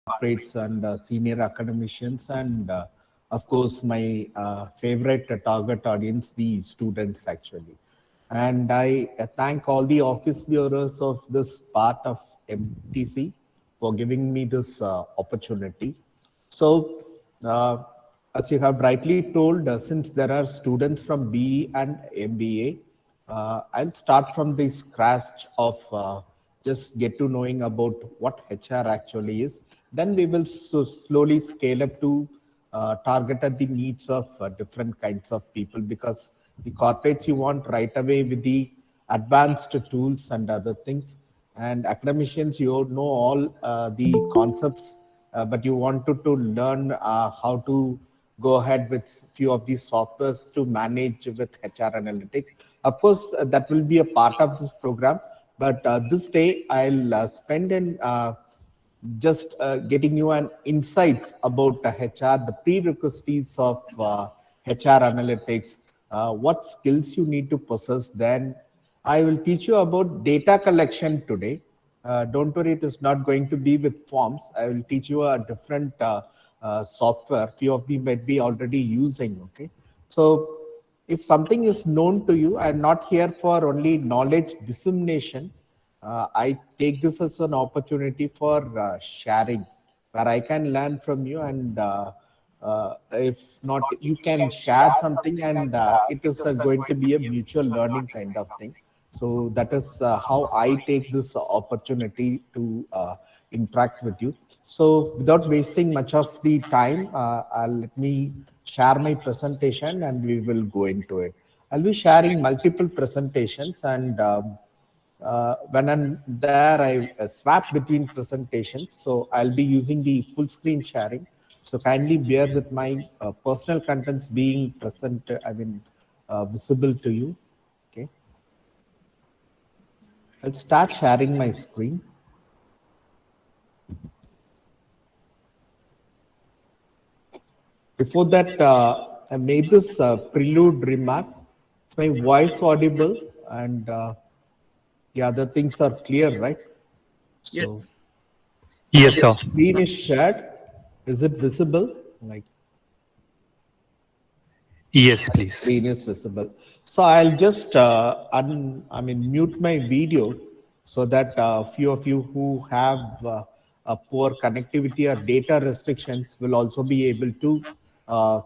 corporates and senior academicians, and of course, my favorite target audience, the students actually. And I thank all the office bearers of this part of MTC for giving me this opportunity. So, as you have rightly told, since there are students from BE and MBA, I'll start from the scratch of just get to knowing about what HR actually is. Then we will slowly scale up to target at the needs of different kinds of people, because the corporates you want right away with the advanced tools and other things, and academicians you know all the concepts, but you wanted to learn how to go ahead with few of these softwares to manage with HR analytics. Of course, that will be a part of this program, but this day I'll spend in just getting you an insights about HR, the prerequisites of HR analytics, what skills you need to possess. Then I will teach you about data collection today. Don't worry, it is not going to be with forms. I will teach you a different software. Few of you might be already using. Okay, so if something is known to you, I'm not here for only knowledge dissemination. I take this as an opportunity for sharing, where I can learn from you, and if not, you can share something, and it is going to be a mutual learning kind of thing. So that is how I take this opportunity to interact with you. So without wasting much of the time, let me share my presentation and we will go into it. I'll be sharing multiple presentations, and when I'm there, I swap between presentations. So I'll be using the full screen sharing. So kindly bear with my personal contents being present, visible to you. Okay. I'll start sharing my screen. Before that, I made this prelude remarks. Is my voice audible? And the other things are clear, right? Yes. So Yes, sir. screen is shared. Is it visible? Like Yes, please. screen is visible. So I'll just mute my video so that few of you who have a poor connectivity or data restrictions will also be able to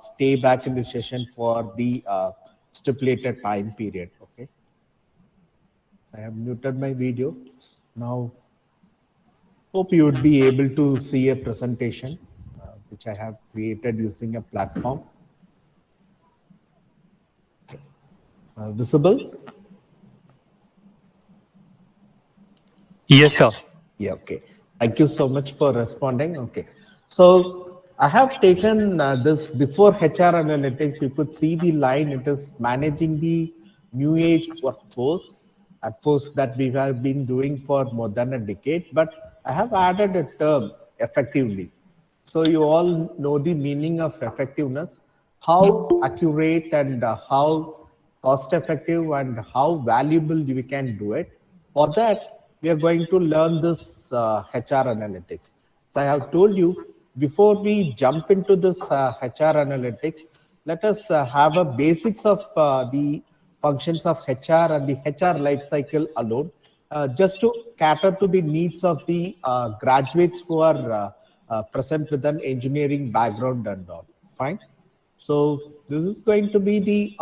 stay back in the session for the stipulated time period. Okay. I have muted my video. Now, hope you would be able to see a presentation which I have created using a platform. Visible? Yes, sir. Yeah, okay. Thank you so much for responding. Okay. So I have taken this before HR analytics. You could see the line. It is managing the new age workforce, at first that we have been doing for more than a decade, but I have added a term, effectively. So you all know the meaning of effectiveness, how accurate and how cost effective and how valuable we can do it. For that, we are going to learn this HR analytics. So I have told you, before we jump into this HR analytics, let us have a basics of the functions of HR and the HR life cycle alone, just to cater to the needs of the graduates who are present with an engineering background and all. Fine. So this is going to be the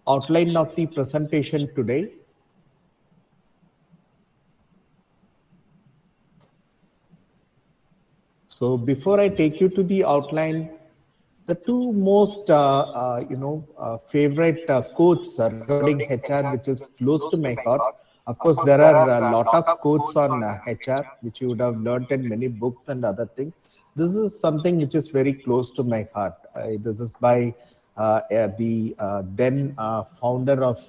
outline of the presentation today. So before I take you to the outline, the two most favorite quotes regarding HR, which is close to my heart. Of course, there are a lot of quotes on HR, which you would have learned in many books and other things. This is something which is very close to my heart. This is by the then founder of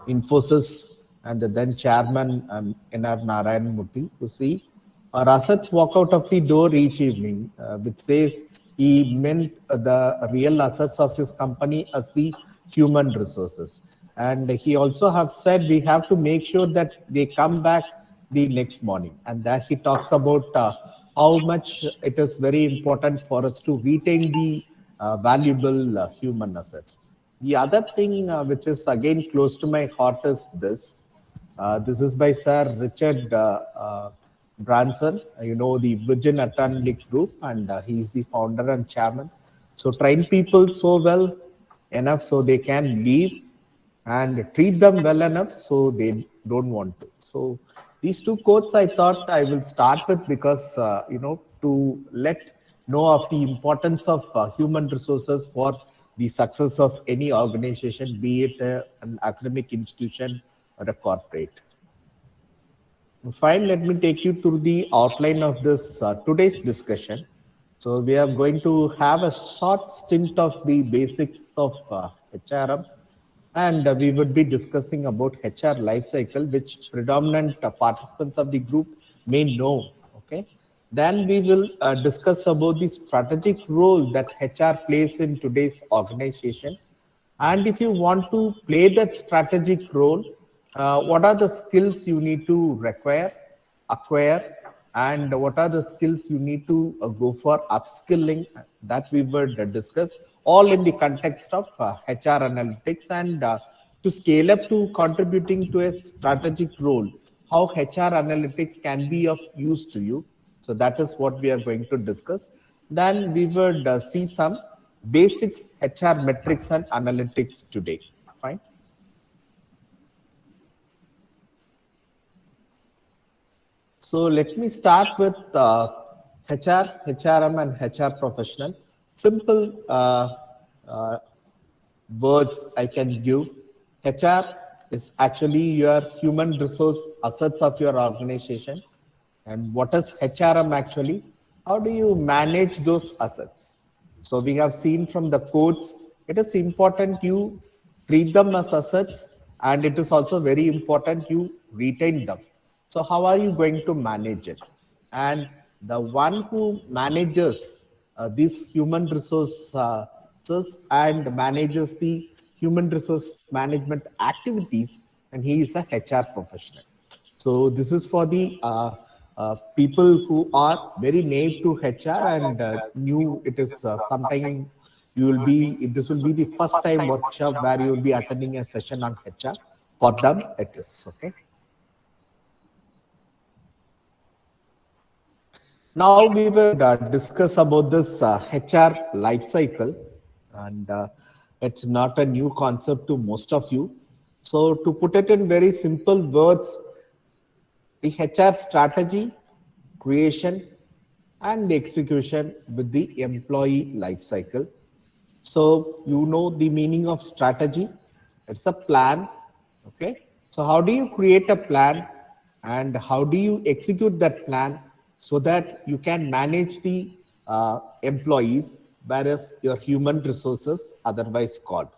Infosys and the then chairman N.R. Narayan Murthy. You see, our assets walk out of the door each evening, which says he meant the real assets of his company as the human resources. And he also have said we have to make sure that they come back the next morning. And that he talks about how much it is very important for us to retain the valuable human assets. The other thing which is again close to my heart is this. This is by Sir Richard Branson, the Virgin Atlantic Group, and he is the founder and chairman. So train people so well enough so they can leave, and treat them well enough so they don't want to. So these two quotes I thought I will start with because, to let know of the importance of human resources for the success of any organization, be it an academic institution or a corporate. Fine, let me take you through the outline of this today's discussion. So we are going to have a short stint of the basics of HRM, and we would be discussing about HR life cycle, which predominant participants of the group may know. Okay. Then we will discuss about the strategic role that HR plays in today's organization. And if you want to play that strategic role, what are the skills you need to acquire, and what are the skills you need to go for upskilling, that we would discuss, all in the context of HR analytics, and to scale up to contributing to a strategic role, how HR analytics can be of use to you. So that is what we are going to discuss. Then we would see some basic HR metrics and analytics today. Fine. So let me start with HR, HRM, and HR professional. Simple words I can give. HR is actually your human resource assets of your organization. And what is HRM actually? How do you manage those assets? So we have seen from the quotes, it is important you treat them as assets, and it is also very important you retain them. So how are you going to manage it? And the one who manages these human resources and manages the human resource management activities, and he is a HR professional. So this is for the people who are very native to HR and new. It is sometime you will be. This will be the first time workshop where you will be attending a session on HR. For them, it is okay. Now we will discuss about this HR life cycle, and it's not a new concept to most of you. So to put it in very simple words, the HR strategy, creation, and execution with the employee life cycle. So you know the meaning of strategy. It's a plan. Okay. So how do you create a plan, and how do you execute that plan so that you can manage the employees, whereas your human resources, otherwise called.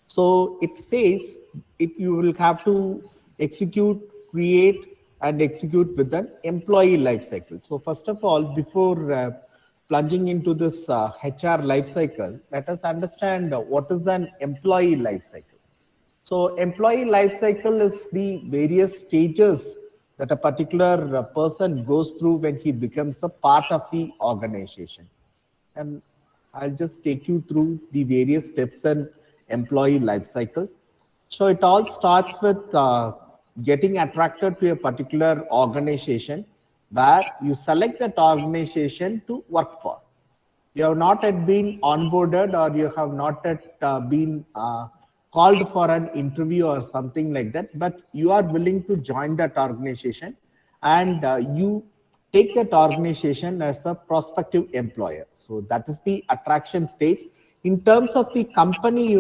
So it says you will have to execute, create, and execute with an employee life cycle. So first of all, before plunging into this HR life cycle, let us understand what is an employee life cycle. So employee life cycle is the various stages that a particular person goes through when he becomes a part of the organization. And I'll just take you through the various steps in employee life cycle. So it all starts with getting attracted to a particular organization where you select that organization to work for. You have not yet been onboarded, or you have not yet been called for an interview or something like that, but you are willing to join that organization, and you take that organization as a prospective employer. So that is the attraction stage. In terms of the company,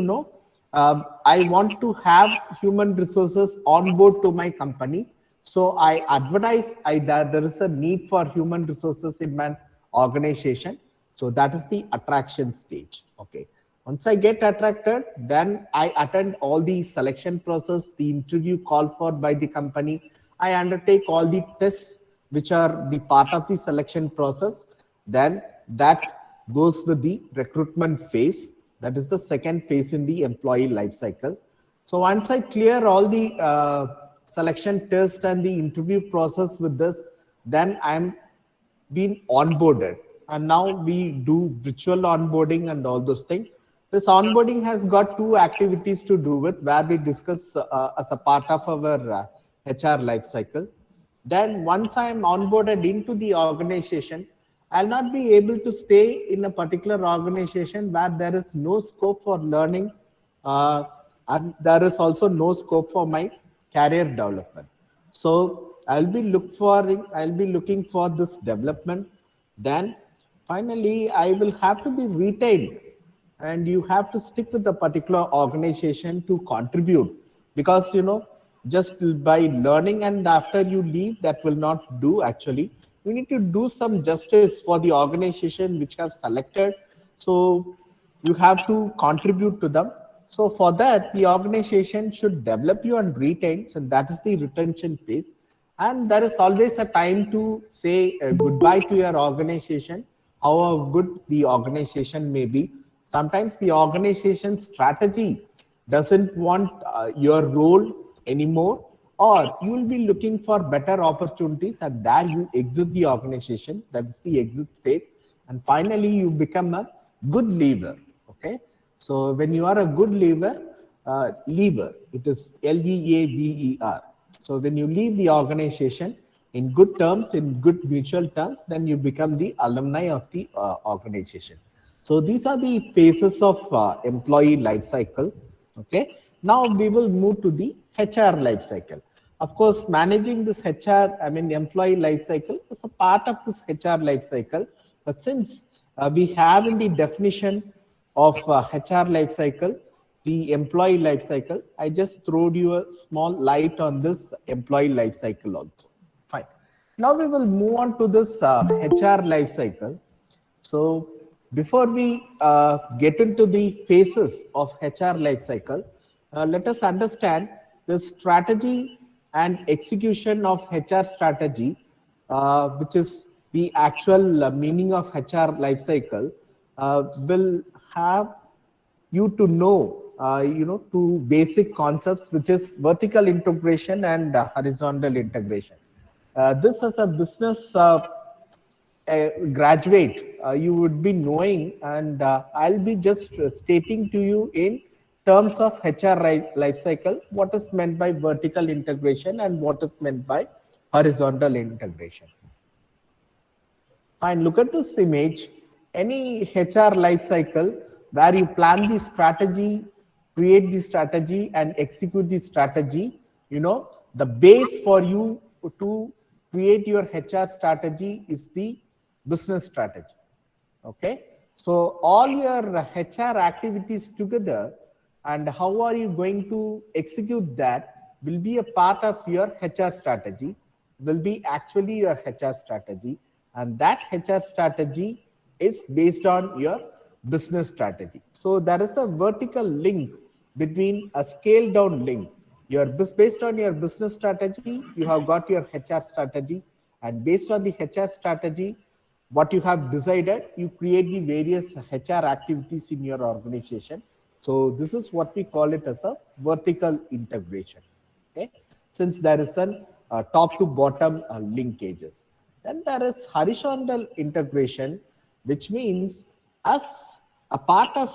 I want to have human resources on board to my company. So I advertise that there is a need for human resources in my organization. So that is the attraction stage. Okay. Once I get attracted, then I attend all the selection process, the interview called for by the company. I undertake all the tests which are the part of the selection process. Then that goes with the recruitment phase. That is the second phase in the employee life cycle. So once I clear all the selection test and the interview process with this, then I'm been onboarded, and now we do virtual onboarding and all those things. This onboarding has got two activities to do with, where we discuss as a part of our HR life cycle. Then once I am onboarded into the organization, I'll not be able to stay in a particular organization where there is no scope for learning, uh, and there is also no scope for my career development. So I'll be looking for this development. Then finally, I will have to be retained, and you have to stick with the particular organization to contribute, because just by learning and after you leave, that will not do. Actually, we need to do some justice for the organization which have selected. So you have to contribute to them. So for that, the organization should develop you and retain. So that is the retention phase. And there is always a time to say goodbye to your organization, however good the organization may be. Sometimes the organization strategy doesn't want your role anymore, or you will be looking for better opportunities, and there you exit the organization. That's the exit state. And finally, you become a good leaver. Okay. So when you are a good leaver, it is Leaver. So when you leave the organization in good terms, in good mutual terms, then you become the alumni of the organization. So these are the phases of employee life cycle. Okay. Now we will move to the HR life cycle. Of course, managing this employee life cycle is a part of this HR life cycle. But since we have in the definition of HR life cycle, the employee life cycle, I just throwed you a small light on this employee life cycle also. Fine. Now we will move on to this HR life cycle. So before we get into the phases of HR life cycle, let us understand the strategy and execution of HR strategy, which is the actual meaning of HR life cycle, will have you to know, two basic concepts, which is vertical integration and horizontal integration. This as a business graduate, you would be knowing, and I'll be just stating to you in terms of HR life cycle, what is meant by vertical integration and what is meant by horizontal integration. Fine, look at this image. Any HR life cycle where you plan the strategy, create the strategy, and execute the strategy, the base for you to create your HR strategy is the business strategy. Okay. So all your HR activities together and how are you going to execute that will be a part of your HR strategy, will be actually your HR strategy. And that HR strategy is based on your business strategy. So there is a vertical link between a scale down link. Based on your business strategy, you have got your HR strategy, and based on the HR strategy, what you have decided, you create the various HR activities in your organization. So this is what we call it as a vertical integration. Okay, since there is an top to bottom linkages. Then there is horizontal integration, which means as a part of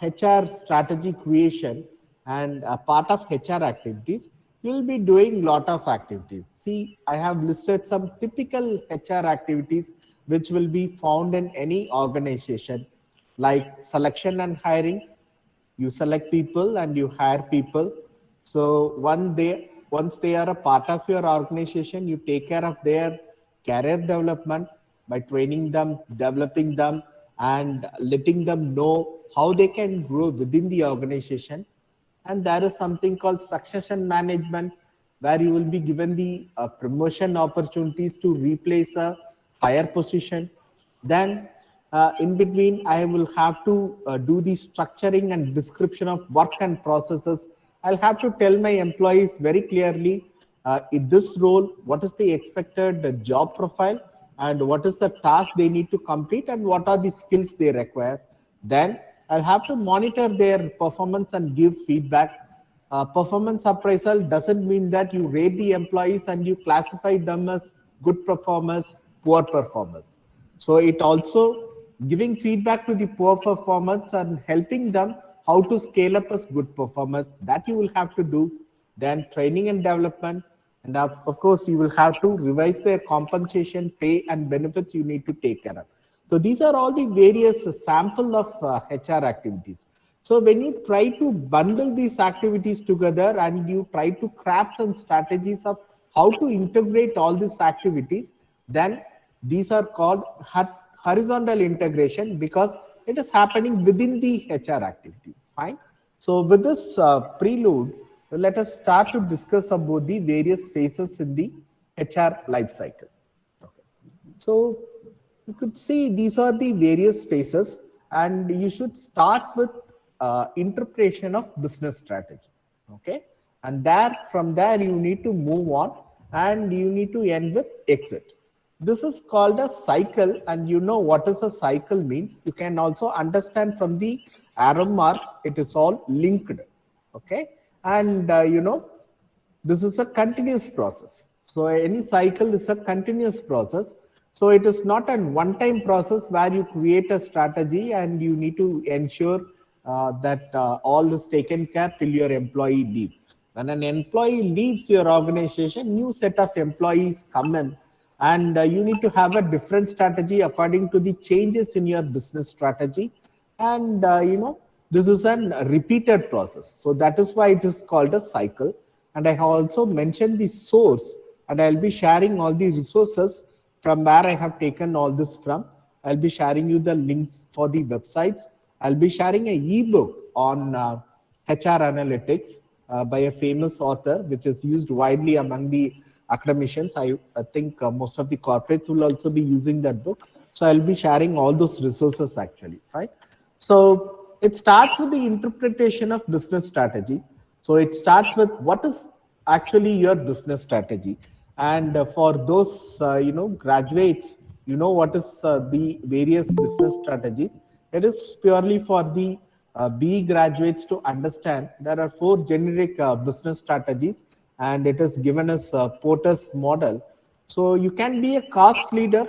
HR strategy creation and a part of HR activities, you will be doing lot of activities. See, I have listed some typical HR activities which will be found in any organization, like selection and hiring. You select people and you hire people. So once they are a part of your organization, you take care of their career development by training them, developing them, and letting them know how they can grow within the organization. And there is something called succession management, where you will be given the promotion opportunities to replace a higher position. Then in between, I will have to do the structuring and description of work and processes. I'll have to tell my employees very clearly in this role, what is the expected job profile and what is the task they need to complete and what are the skills they require. Then I'll have to monitor their performance and give feedback. Performance appraisal doesn't mean that you rate the employees and you classify them as good performers poor performers. So it also giving feedback to the poor performers and helping them how to scale up as good performers. That you will have to do. Then training and development, and of course you will have to revise their compensation, pay, and benefits you need to take care of. So these are all the various sample of HR activities. So when you try to bundle these activities together and you try to craft some strategies of how to integrate all these activities, then these are called horizontal integration because it is happening within the HR activities. Fine. So with this prelude, let us start to discuss about the various phases in the HR life cycle. Okay. So you could see these are the various phases, and you should start with interpretation of business strategy. Okay, and from there you need to move on, and you need to end with exit. This is called a cycle, and you know what is a cycle means. You can also understand from the arrow marks, it is all linked. Okay, and this is a continuous process. So any cycle is a continuous process. So it is not a one-time process where you create a strategy and you need to ensure that all is taken care till your employee leave. When an employee leaves your organization, new set of employees come in, and you need to have a different strategy according to the changes in your business strategy. And this is a repeated process. So that is why it is called a cycle. And I have also mentioned the source, and I'll be sharing all the resources from where I have taken all this from. I'll be sharing you the links for the websites. I'll be sharing an ebook on HR analytics by a famous author, which is used widely among the academicians. I think most of the corporates will also be using that book. So I'll be sharing all those resources actually, right? So it starts with the interpretation of business strategy. So it starts with what is actually your business strategy. And for those, graduates, what is the various business strategies. It is purely for the BE graduates to understand. There are 4 generic business strategies, and it is given as Porter's model. So you can be a cost leader.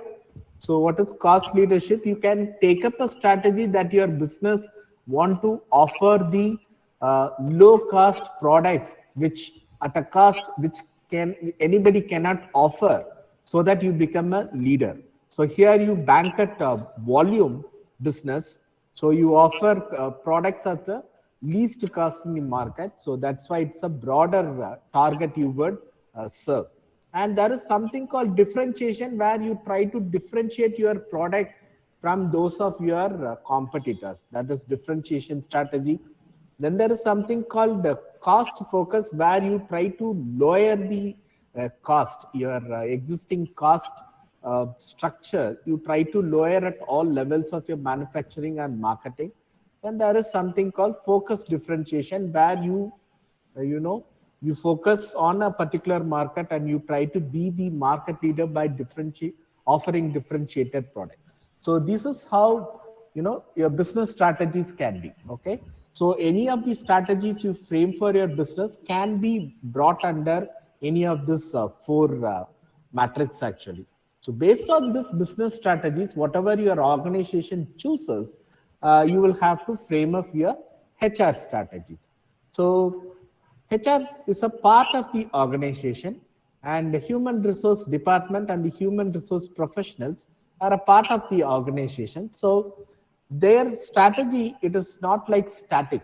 So what is cost leadership? You can take up a strategy that your business want to offer the low cost products, which at a cost which anybody cannot offer, so that you become a leader. So here you bank at volume business. So you offer products at the least cost in the market. So that's why it's a broader target you would serve. And there is something called differentiation, where you try to differentiate your product from those of your competitors. That is differentiation strategy. Then there is something called cost focus, where you try to lower the cost, your existing cost structure. You try to lower at all levels of your manufacturing and marketing. Then there is something called focus differentiation, where you focus on a particular market and you try to be the market leader by offering differentiated product. So this is how your business strategies can be. Okay, so any of the strategies you frame for your business can be brought under any of these 4 matrix actually. So based on this business strategies, whatever your organization chooses, you will have to frame up your HR strategies. So HR is a part of the organization, and the human resource department and the human resource professionals are a part of the organization. So their strategy, it is not like static.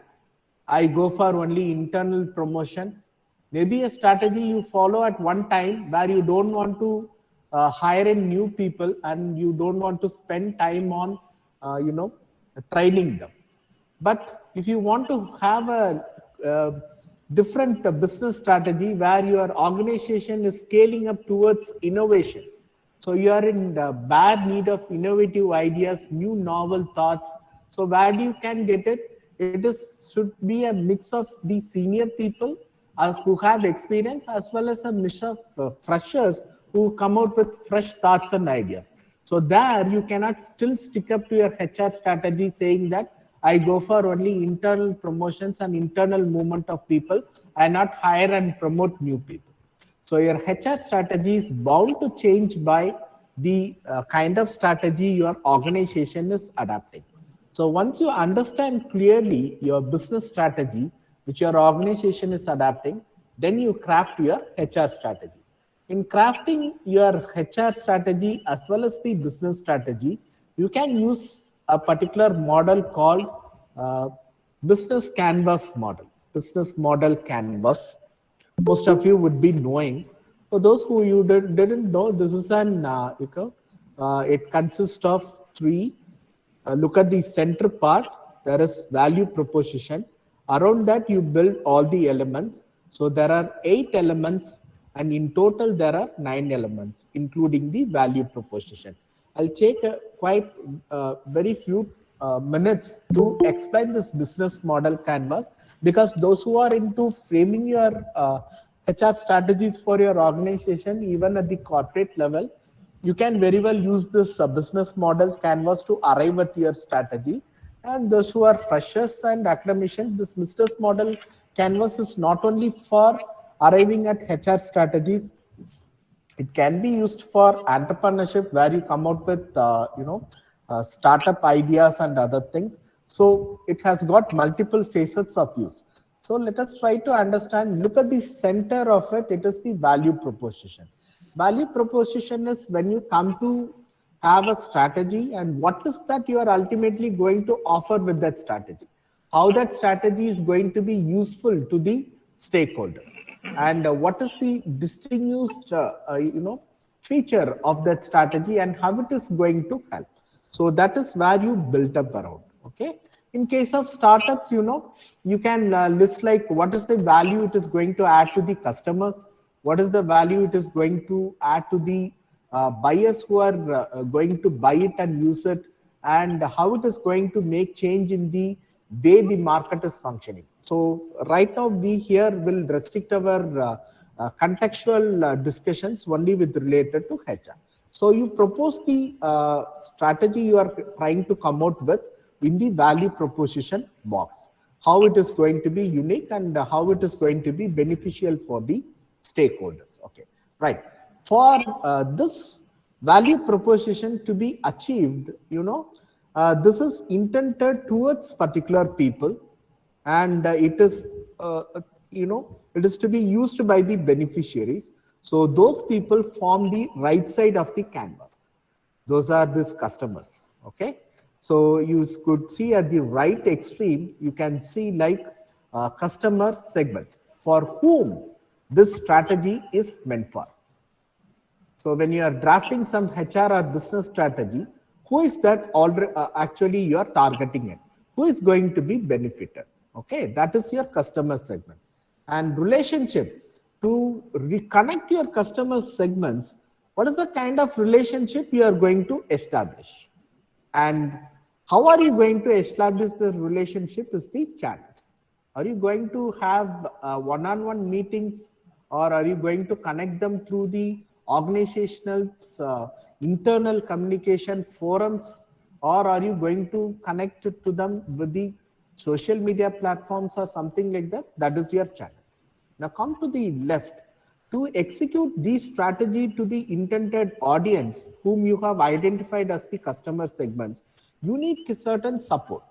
I go for only internal promotion. Maybe a strategy you follow at one time where you don't want to hire in new people, and you don't want to spend time on training them. But if you want to have a different business strategy where your organization is scaling up towards innovation, so you are in the bad need of innovative ideas, new novel thoughts. So where you can get it? It should be a mix of the senior people who have experience, as well as a mix of freshers who come out with fresh thoughts and ideas. So there you cannot still stick up to your HR strategy saying that I go for only internal promotions and internal movement of people, I not hire and promote new people. So your HR strategy is bound to change by the kind of strategy your organization is adapting. So once you understand clearly your business strategy, which your organization is adapting, then you craft your HR strategy. In crafting your HR strategy as well as the business strategy, you can use a particular model called uh, business canvas model. Business model canvas. Most of you would be knowing. For those who you didn't know, this is an it consists of three. Look at the center part. There is value proposition. Around that, you build all the elements. So there are 8 elements, and in total there are 9 elements, including the value proposition. I'll take quite very few minutes to explain this business model canvas, because those who are into framing your HR strategies for your organization, even at the corporate level, you can very well use this business model canvas to arrive at your strategy. And those who are freshers and academicians, this business model canvas is not only for arriving at HR strategies, it can be used for entrepreneurship, where you come out with startup ideas and other things. So it has got multiple facets of use. So let us try to understand. Look at the center of it. It is the value proposition. Value proposition is when you come to have a strategy, and what is that you are ultimately going to offer with that strategy, how that strategy is going to be useful to the stakeholders, and what is the distinguished feature of that strategy, and how it is going to help. So that is where you built up around. Okay. In case of startups, you can list like what is the value it is going to add to the customers, what is the value it is going to add to the buyers who are going to buy it and use it, and how it is going to make change in the way the market is functioning. So right now we here will restrict our contextual discussions only with related to HR. So you propose the strategy you are trying to come out with in the value proposition box, how it is going to be unique and how it is going to be beneficial for the stakeholders. Okay, right. For this value proposition to be achieved, this is intended towards particular people, and it is it is to be used by the beneficiaries. So those people form the right side of the canvas. Those are these customers. Okay, so you could see at the right extreme, you can see like customer segment for whom this strategy is meant for. So when you are drafting some HR or business strategy, who is that already actually you are targeting it? Who is going to be benefited? Okay, that is your customer segment. And relationship, to reconnect your customer segments, what is the kind of relationship you are going to establish? And how are you going to establish the relationship is the channels. Are you going to have one-on-one meetings, or are you going to connect them through the organizational internal communication forums, or are you going to connect to them with the social media platforms or something like that? That is your channel. Now come to the left. To execute this strategy to the intended audience whom you have identified as the customer segments, you need certain support.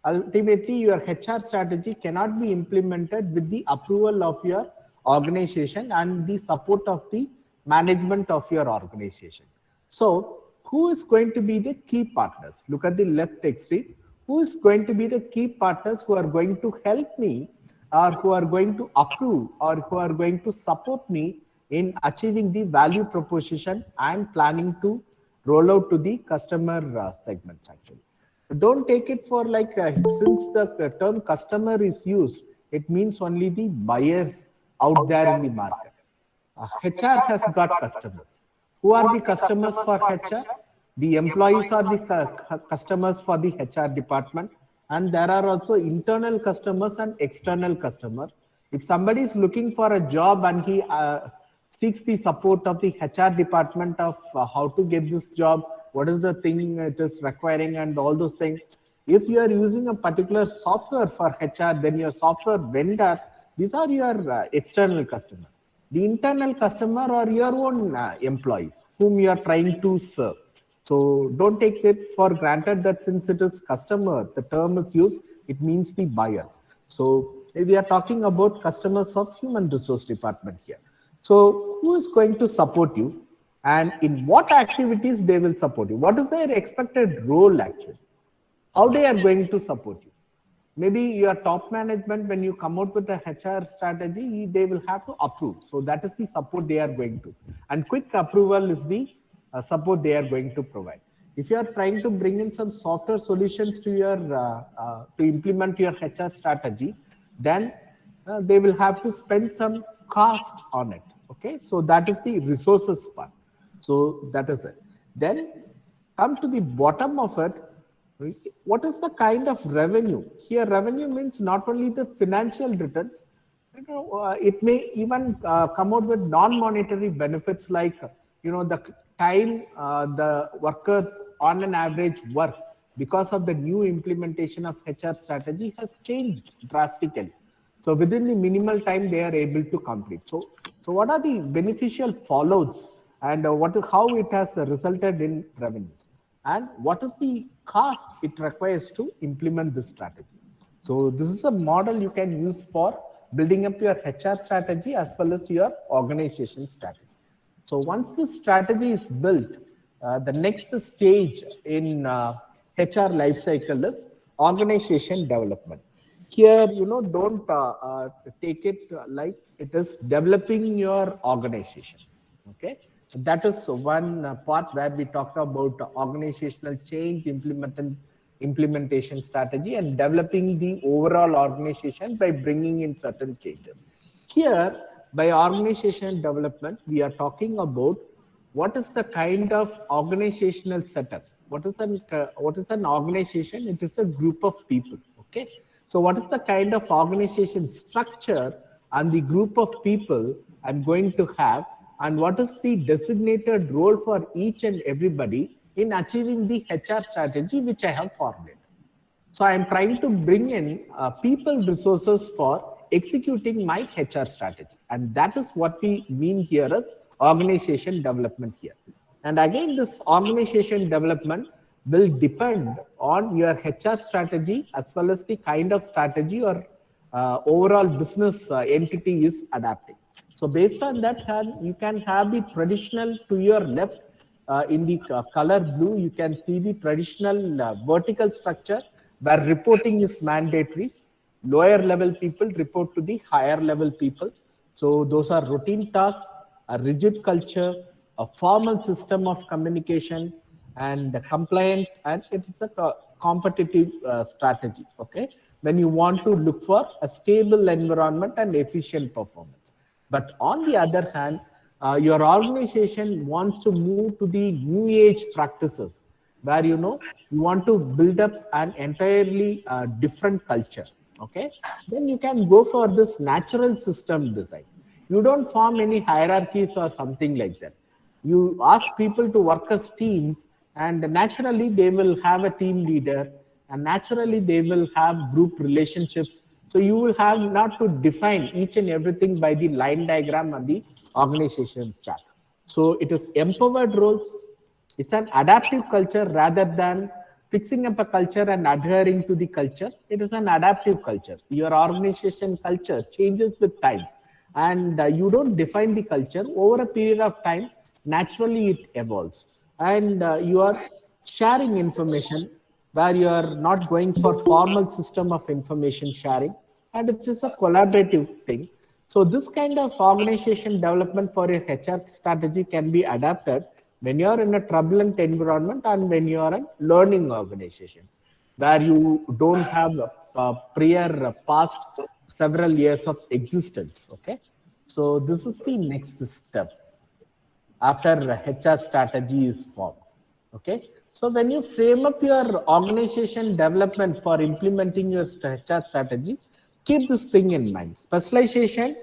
Ultimately, your HR strategy cannot be implemented with the approval of your organization and the support of the management of your organization. So who is going to be the key partners? Look at the left extreme. Who is going to be the key partners who are going to help me, or who are going to approve, or who are going to support me in achieving the value proposition I am planning to roll out to the customer segments actually. Don't take it for like, since the term customer is used, it means only the buyers out there in the market. HR has got customers. Who are the customers for HR? The employees are the customers for the HR department. And there are also internal customers and external customers. If somebody is looking for a job and he seeks the support of the HR department of how to get this job, what is the thing it is requiring, and all those things. If you are using a particular software for HR, then your software vendors, these are your external customers. The internal customer are your own employees whom you are trying to serve. So don't take it for granted that since it is customer, the term is used, it means the buyers. So we are talking about customers of human resource department here. So who is going to support you and in what activities they will support you? What is their expected role actually? How they are going to support you? Maybe your top management, when you come out with a HR strategy, they will have to approve. So that is the support they are going to. And quick approval is the support they are going to provide. If you are trying to bring in some software solutions to your to implement your HR strategy, then they will have to spend some cost on it. Okay, so that is the resources part. So that is it. Then come to the bottom of it. What is the kind of revenue? Here, revenue means not only the financial returns, it may even come out with non-monetary benefits like, the time the workers on an average work because of the new implementation of HR strategy has changed drastically. So within the minimal time, they are able to complete. So what are the beneficial follows and how it has resulted in revenues? And what is the cost it requires to implement this strategy? So this is a model you can use for building up your HR strategy as well as your organization strategy. So once this strategy is built, the next stage in HR lifecycle is organization development. Here, don't take it like it is developing your organization. Okay, that is one part where we talked about organizational change, implementation strategy, and developing the overall organization by bringing in certain changes. Here, by organization development, we are talking about what is the kind of organizational setup. What is an organization? It is a group of people. Okay, so what is the kind of organization structure and the group of people I'm going to have, and what is the designated role for each and everybody in achieving the HR strategy which I have formulated. So I'm trying to bring in people resources for executing my HR strategy. And that is what we mean here as organization development here. And again, this organization development will depend on your HR strategy as well as the kind of strategy or overall business entity is adapting. So based on that, you can have the traditional to your left in the color blue, you can see the traditional vertical structure where reporting is mandatory. Lower level people report to the higher level people. So those are routine tasks, a rigid culture, a formal system of communication, and compliant, and it is a competitive strategy. Okay, when you want to look for a stable environment and efficient performance. But on the other hand, your organization wants to move to the new age practices where you want to build up an entirely different culture. Okay, then you can go for this natural system design. You don't form any hierarchies or something like that. You ask people to work as teams, and naturally they will have a team leader, and naturally they will have group relationships. So you will have not to define each and everything by the line diagram and the organization chart. So it is empowered roles. It's an adaptive culture rather than fixing up a culture and adhering to the culture. It is an adaptive culture. Your organization culture changes with times, and you don't define the culture. Over a period of time, naturally it evolves, and you are sharing information where you are not going for formal system of information sharing, and it's just a collaborative thing. So this kind of organization development for your HR strategy can be adapted when you are in a turbulent environment and when you are a learning organization where you don't have a prior past several years of existence. Okay, so this is the next step after HR strategy is formed. Okay, so when you frame up your organization development for implementing your HR strategy, keep this thing in mind. Specialization,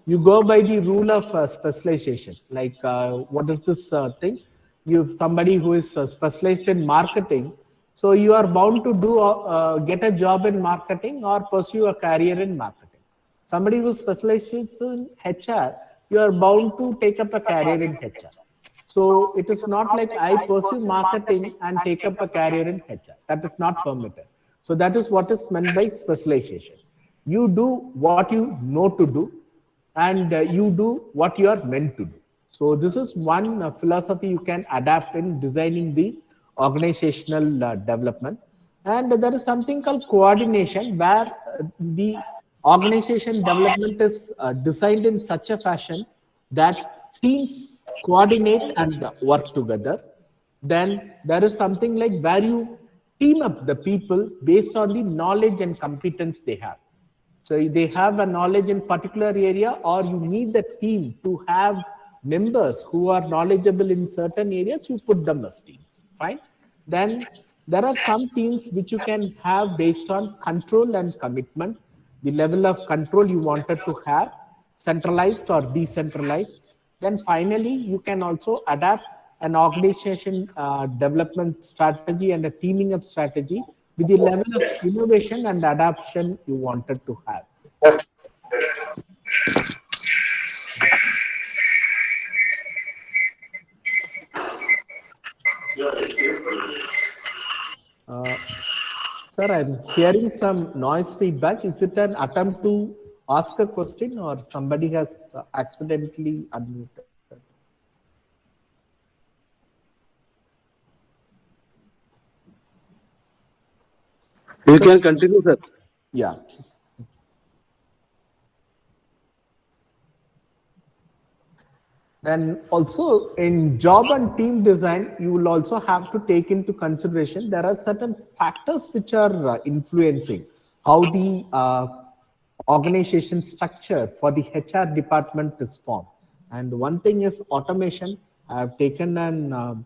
you go by the rule of specialization. Like, what is this thing? You have somebody who is specialized in marketing, so you are bound to get a job in marketing or pursue a career in marketing. Somebody who specializes in HR, you are bound to take up a career in HR. So it is not like I pursue marketing and take up a career in HR. That is not permitted. So that is what is meant by specialization. You do what you know to do, and you do what you are meant to do. So this is one philosophy you can adapt in designing the organizational development. And there is something called coordination, where the organization development is designed in such a fashion that teams coordinate and work together. Then there is something like where you team up the people based on the knowledge and competence they have. So they have a knowledge in particular area, or you need the team to have members who are knowledgeable in certain areas, you put them as teams. Fine. Then there are some teams which you can have based on control and commitment, the level of control you wanted to have, centralized or decentralized. Then finally, you can also adapt an organization development strategy and a teaming up strategy with the level of innovation and adaptation you wanted to have. Sir, I'm hearing some noise feedback. Is it an attempt to ask a question, or somebody has accidentally unmuted? You can continue, sir. Yeah. Then also in job and team design, you will also have to take into consideration there are certain factors which are influencing how the organization structure for the HR department is formed. And one thing is automation. I have taken an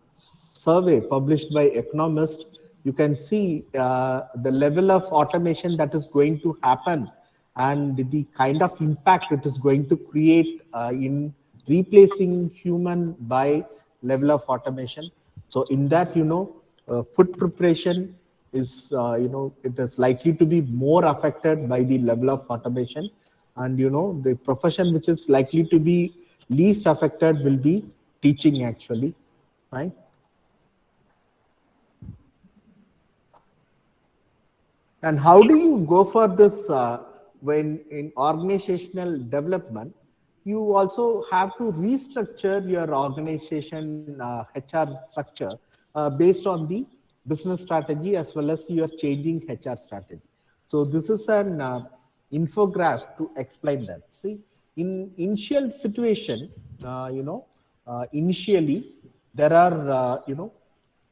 survey published by Economist. You can see the level of automation that is going to happen and the kind of impact it is going to create in replacing human by level of automation. So in that, food preparation is, it is likely to be more affected by the level of automation. And, the profession which is likely to be least affected will be teaching actually, right? And how do you go for this when in organizational development? You also have to restructure your organization HR structure based on the business strategy as well as your changing HR strategy. So this is an infograph to explain that. See, in initial situation, initially there are,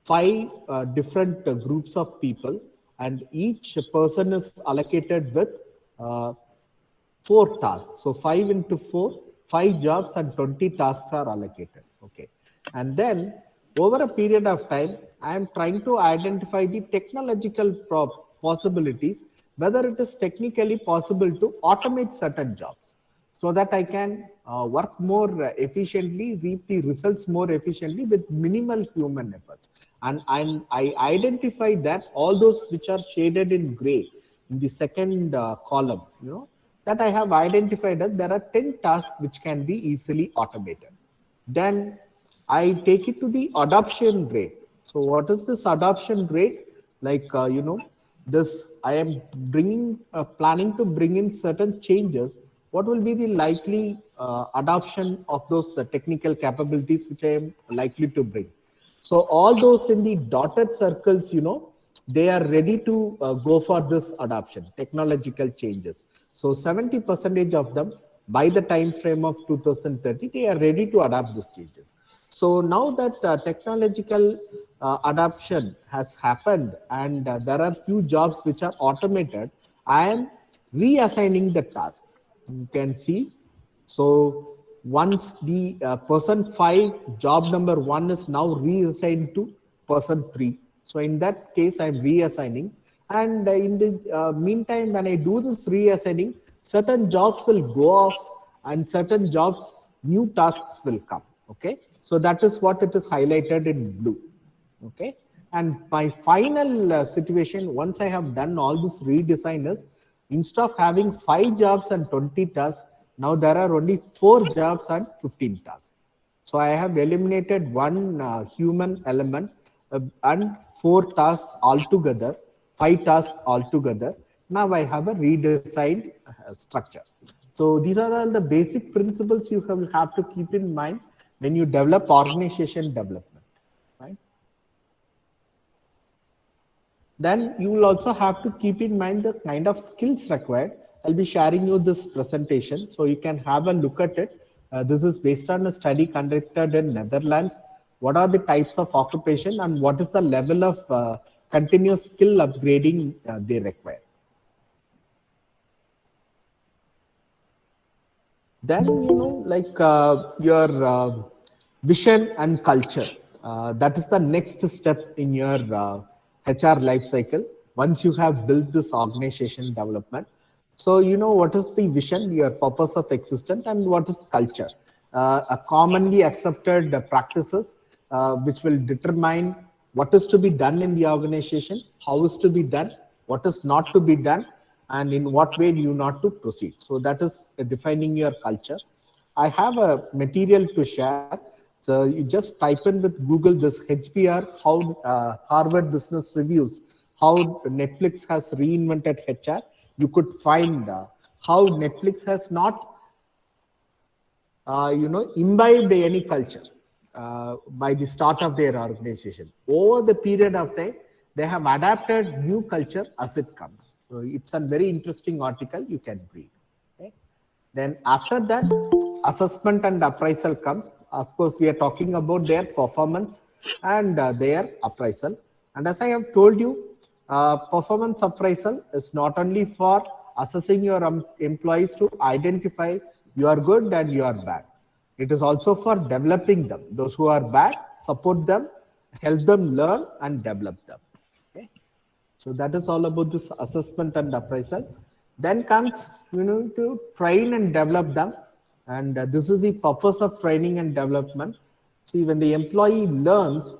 five different groups of people, and each person is allocated with uh, 4 tasks. So 5 into 4, 5 jobs and 20 tasks are allocated. Okay. And then over a period of time, I am trying to identify the technological possibilities, whether it is technically possible to automate certain jobs so that I can work more efficiently, reap the results more efficiently with minimal human efforts. And I identify that all those which are shaded in gray in the second column, that I have identified that there are 10 tasks which can be easily automated. Then I take it to the adoption rate. So what is this adoption rate? Like, this I am planning to bring in certain changes. What will be the likely adoption of those technical capabilities which I am likely to bring? So all those in the dotted circles, they are ready to go for this adoption, technological changes. So 70% of them, by the time frame of 2030, they are ready to adopt these changes. So now that technological adoption has happened and there are few jobs which are automated, I am reassigning the task. You can see. So once the person 5, job number 1 is now reassigned to person 3. So in that case, I'm reassigning. And in the meantime, when I do this reassigning, certain jobs will go off and certain jobs, new tasks will come. Okay. So that is what it is highlighted in blue. Okay. And my final situation, once I have done all this redesign, is Instead of having 5 jobs and 20 tasks, now there are only 4 jobs and 15 tasks. So I have eliminated one human element and 4 tasks altogether, 5 tasks altogether. Now I have a redesigned structure. So these are all the basic principles you will have to keep in mind when you develop organization development, right? Then you will also have to keep in mind the kind of skills required. I'll be sharing you this presentation so you can have a look at it. This is based on a study conducted in Netherlands. What are the types of occupation and what is the level of continuous skill upgrading they require? Then, your vision and culture. That is the next step in your HR life cycle. Once you have built this organization development, so what is the vision, your purpose of existence, and what is culture? A commonly accepted practices which will determine what is to be done in the organization, how is to be done, what is not to be done, and in what way you not to proceed. So that is defining your culture. I have a material to share. So you just type in with Google this HBR, how Harvard Business Reviews, how Netflix has reinvented HR. You could find how Netflix has not, imbibed any culture by the start of their organization. Over the period of time, they have adapted new culture as it comes. So it's a very interesting article you can read. Okay? Then after that, assessment and appraisal comes. Of course, we are talking about their performance and their appraisal. And as I have told you, performance appraisal is not only for assessing your employees to identify you are good and you are bad. It is also for developing them. Those who are bad, support them, help them learn and develop them. Okay? So that is all about this assessment and appraisal. Then comes, to train and develop them. And this is the purpose of training and development. See, when the employee learns,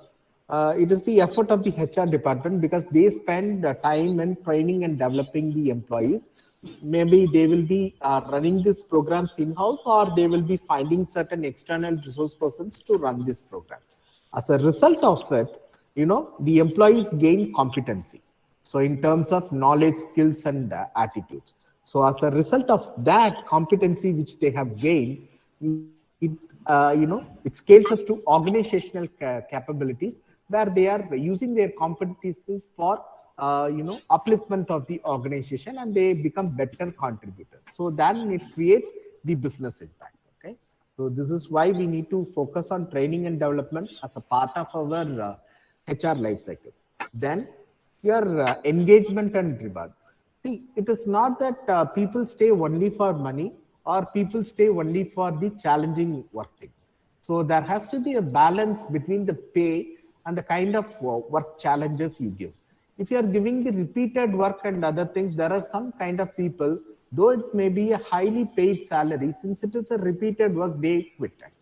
it is the effort of the HR department because they spend time in training and developing the employees. Maybe they will be running these programs in-house or they will be finding certain external resource persons to run this program. As a result of it, the employees gain competency. So in terms of knowledge, skills, and attitudes. So as a result of that competency which they have gained, it scales up to organizational capabilities where they are using their competencies for upliftment of the organization and they become better contributors. So then it creates the business impact. Okay, so this is why we need to focus on training and development as a part of our HR life cycle. Then your engagement and reward. See, it is not that people stay only for money or people stay only for the challenging work. So there has to be a balance between the pay and the kind of work challenges you give. If you are giving the repeated work and other things, there are some kind of people, though it may be a highly paid salary, since it is a repeated work, they quit actually.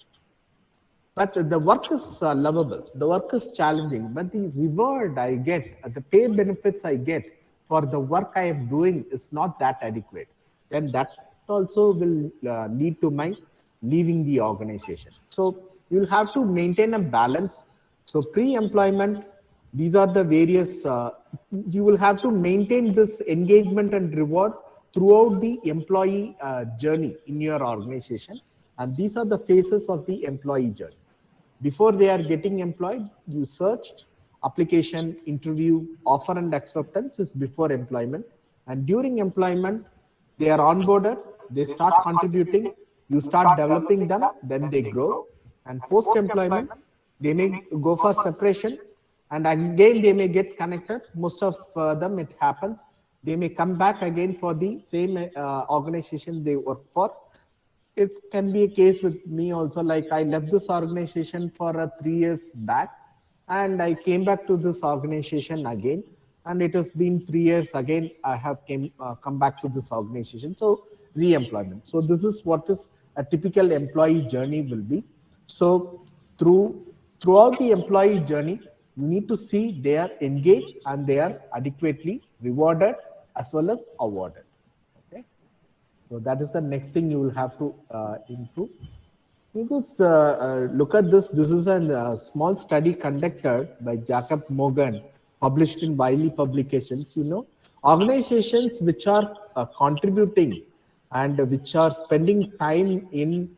But the work is lovable, the work is challenging, but the reward I get, the pay benefits I get for the work I am doing is not that adequate. Then that also will lead to my leaving the organization. So you'll have to maintain a balance. So pre-employment, these are the various, you will have to maintain this engagement and reward throughout the employee journey in your organization. And these are the phases of the employee journey. Before they are getting employed, you search, application, interview, offer and acceptance is before employment. And during employment, they are onboarded, they start contributing, you start developing them, then they grow. And post-employment, they may go for separation and again they may get connected. Most of them it happens. They may come back again for the same organization they work for. It can be a case with me also, like I left this organization for 3 years back and I came back to this organization again, and it has been 3 years again I have come back to this organization. So re-employment. So this is what is a typical employee journey will be. So throughout the employee journey, you need to see they are engaged and they are adequately rewarded as well as awarded. So that is the next thing you will have to improve. You just look at this. This is a small study conducted by Jacob Morgan, published in Wiley Publications. Organizations which are contributing and which are spending time in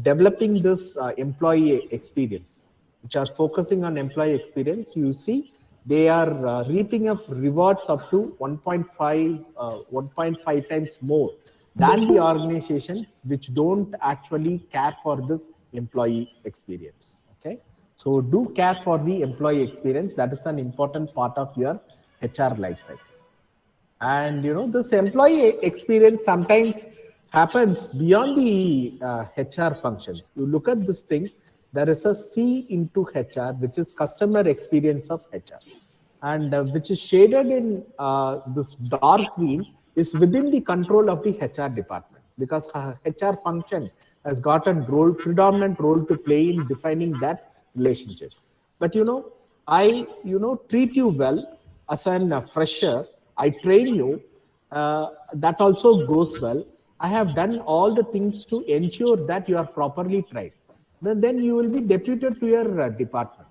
developing this employee experience, which are focusing on employee experience, you see they are reaping of rewards up to 1.5 times more than the organizations which don't actually care for this employee experience. Okay, so do care for the employee experience. That is an important part of your HR life cycle. And this employee experience sometimes happens beyond the HR functions. You look at this thing, there is a C into HR, which is customer experience of HR, and which is shaded in this dark green, is within the control of the HR department, because HR function has got a predominant role to play in defining that relationship. But I treat you well as a fresher. I train you. That also goes well. I have done all the things to ensure that you are properly trained. Then you will be deputed to your department.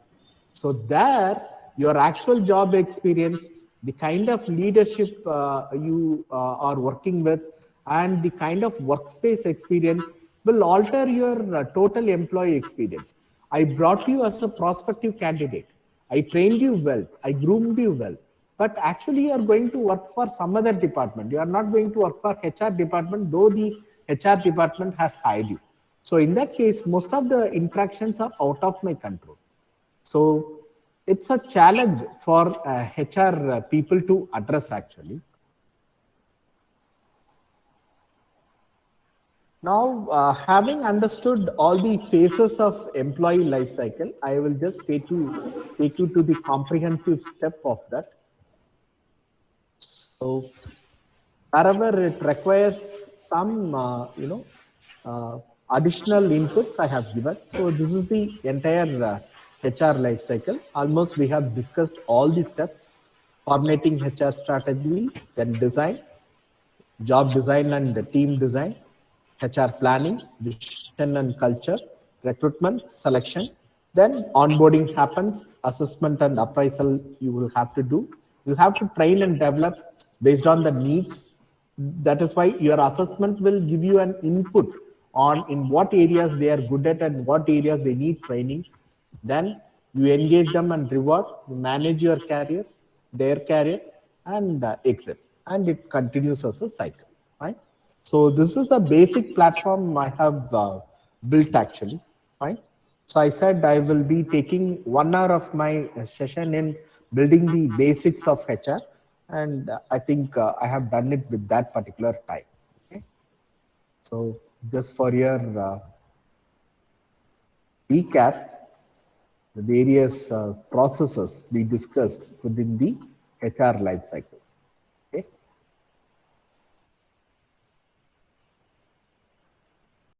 So there, your actual job experience, the kind of leadership you are working with, and the kind of workspace experience will alter your total employee experience. I brought you as a prospective candidate. I trained you well. I groomed you well. But actually, you are going to work for some other department. You are not going to work for HR department, though the HR department has hired you. So in that case, most of the interactions are out of my control. So it's a challenge for HR people to address actually. Now, having understood all the phases of employee life cycle, I will just take you to the comprehensive step of that. So, wherever it requires some, additional inputs I have given. So this is the entire HR life cycle. Almost we have discussed all the steps: formulating HR strategy, then design, job design and team design, HR planning, vision and culture, recruitment, selection. Then onboarding happens, assessment and appraisal you will have to do. You have to train and develop based on the needs. That is why your assessment will give you an input on in what areas they are good at and what areas they need training. Then you engage them and reward, you manage your career, their career, and exit. And it continues as a cycle, right? So this is the basic platform I have built actually, right? So I said I will be taking 1 hour of my session in building the basics of HR, and I think I have done it with that particular time. Okay? So just for your recap, the various processes we discussed within the HR life cycle.